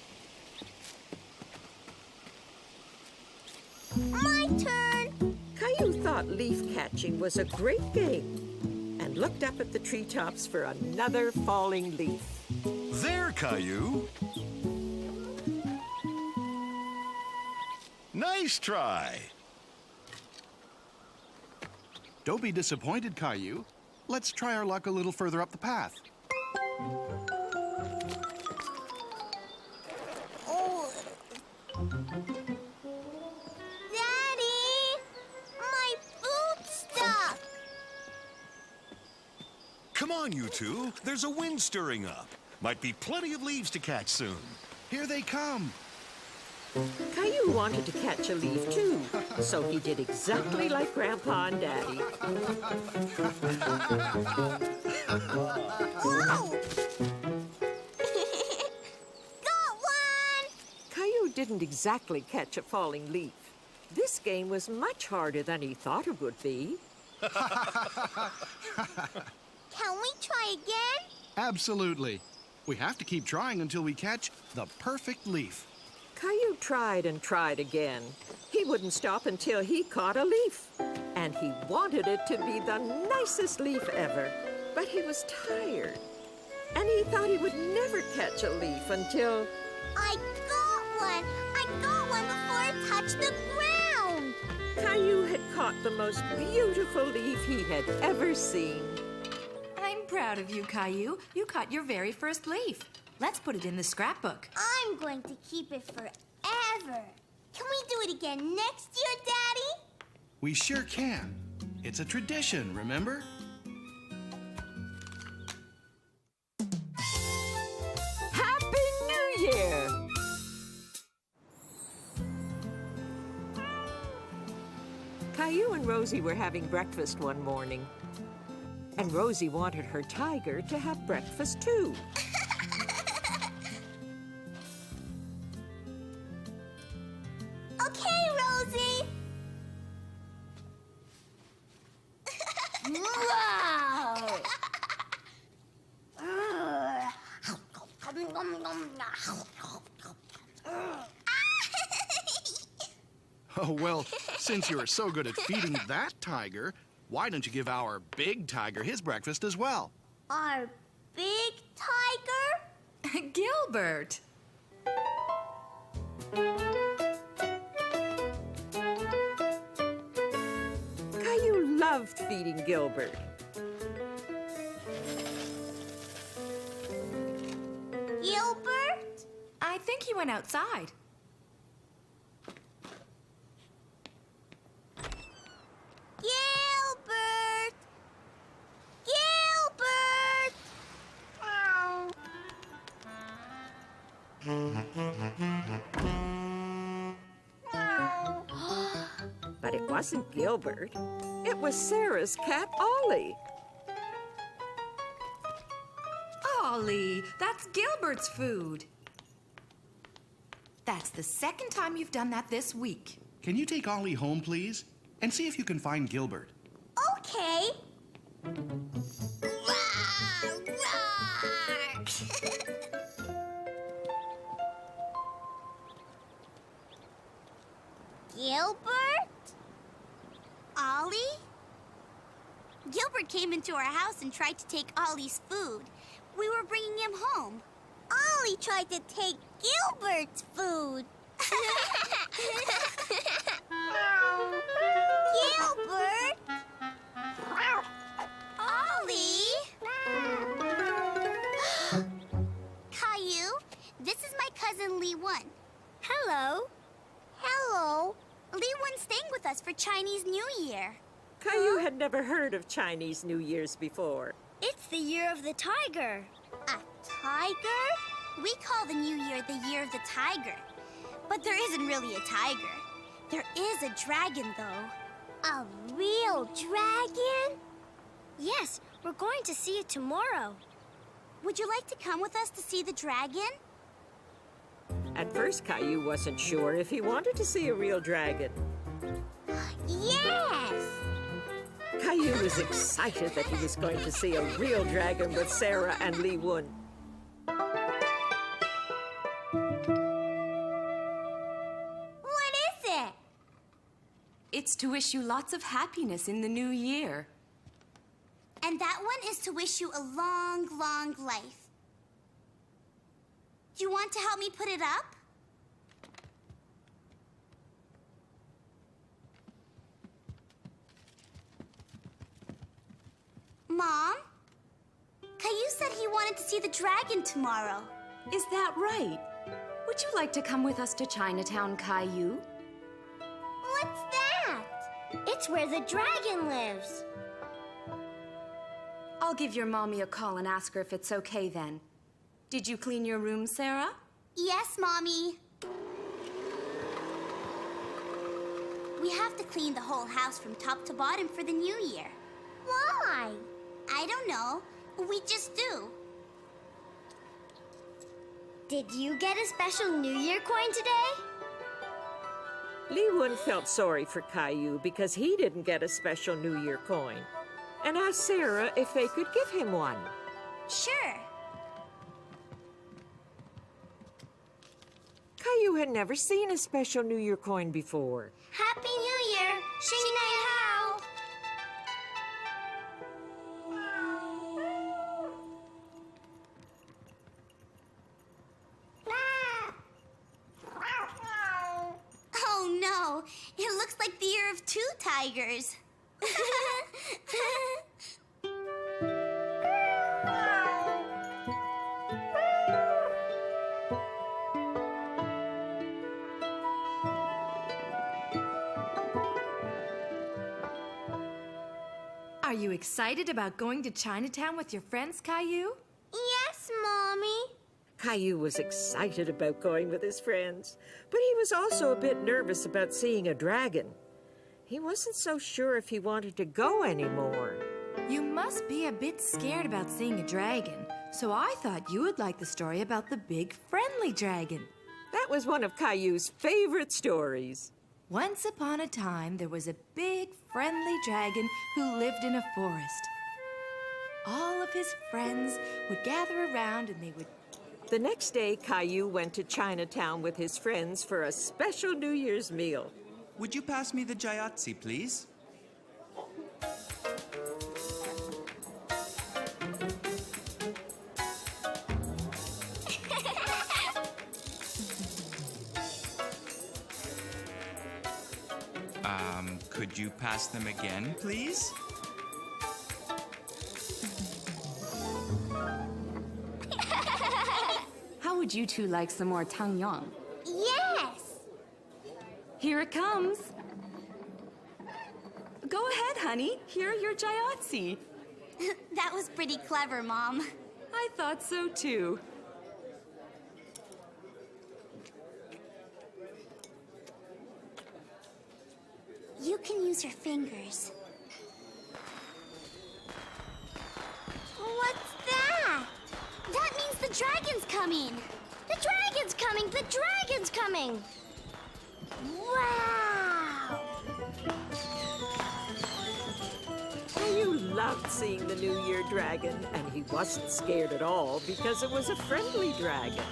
My turn! Caillou thought leaf catching was a great game and looked up at the treetops for another falling leaf. There, Caillou. Nice try. Don't be disappointed, Caillou. Let's try our luck a little further up the path. Oh. Daddy! My boot's stuck! Come on, you two. There's a wind stirring up. Might be plenty of leaves to catch soon. Here they come. Caillou wanted to catch a leaf too, so he did exactly like Grandpa and Daddy. Whoa! Got one! Caillou didn't exactly catch a falling leaf. This game was much harder than he thought it would be. Can we try again? Absolutely. We have to keep trying until we catch the perfect leaf. Caillou tried and tried again. He wouldn't stop until he caught a leaf. And he wanted it to be the nicest leaf ever. But he was tired. And he thought he would never catch a leaf until... I got one! I got one before it touched the ground! Caillou had caught the most beautiful leaf he had ever seen. I'm proud of you, Caillou. You caught your very first leaf. Let's put it in the scrapbook. I'm going to keep it forever. Can we do it again next year, Daddy? We sure can. It's a tradition, remember? Happy New Year! Caillou and Rosie were having breakfast one morning. And Rosie wanted her tiger to have breakfast too. Okay, Rosie! Wow! Oh, well, since you're so good at feeding that tiger, why don't you give our big tiger his breakfast as well? Our big tiger? Gilbert. Caillou loved feeding Gilbert. Gilbert? I think he went outside. Gilbert! Gilbert! But it wasn't Gilbert. It was Sarah's cat, Ollie. Ollie, that's Gilbert's food. That's the second time you've done that this week. Can you take Ollie home, please? And see if you can find Gilbert. Okay. Gilbert? Ollie? Gilbert came into our house and tried to take Ollie's food. We were bringing him home. Ollie tried to take Gilbert's food. Gilbert? Ollie? Caillou, this is my cousin Lee One. Hello. Hello. Lee One's staying with us for Chinese New Year. Caillou had never heard of Chinese New Year's before. It's the year of the tiger. A tiger? We call the new year the year of the tiger. But there isn't really a tiger. There is a dragon, though. A real dragon? Yes, We're going to see it tomorrow. Would you like to come with us to see the dragon? At first, Caillou wasn't sure if he wanted to see a real dragon. Yes! Caillou was excited that he was going to see a real dragon with Sarah and Lee Wun. What is it? It's to wish you lots of happiness in the new year. And that one is to wish you a long, long life. Do you want to help me put it up? Mom? Caillou said he wanted to see the dragon tomorrow. Is that right? Would you like to come with us to Chinatown, Caillou? What's that? It's where the dragon lives. I'll give your mommy a call and ask her if it's okay then. Did you clean your room, Sarah? Yes, Mommy. We have to clean the whole house from top to bottom for the new year. Why? I don't know. We just do. Did you get a special New Year coin today? Lee Wun felt sorry for Caillou because he didn't get a special New Year coin, and asked Sarah if they could give him one. Sure. Caillou had never seen a special New Year coin before. Happy New Year! Xing Nei Hao! Oh no! It looks like the year of 2 tigers. Are you excited about going to Chinatown with your friends, Caillou? Yes, Mommy. Caillou was excited about going with his friends, but he was also a bit nervous about seeing a dragon. He wasn't so sure if he wanted to go anymore. You must be a bit scared about seeing a dragon, so I thought you would like the story about the big friendly dragon. That was one of Caillou's favorite stories. Once upon a time, there was a big friendly dragon who lived in a forest. All of his friends would gather around and they would... The next day, Caillou went to Chinatown with his friends for a special New Year's meal. Would you pass me the Jayatsi, please? Could you pass them again, please? How would you two like some more tangyang? Yes! Here it comes. Go ahead, honey. Here are your Jayatsi. That was pretty clever, Mom. I thought so, too. You can use your fingers. What's that? That means the dragon's coming. The dragon's coming! The dragon's coming! Wow! Caillou loved seeing the New Year dragon, and he wasn't scared at all because it was a friendly dragon.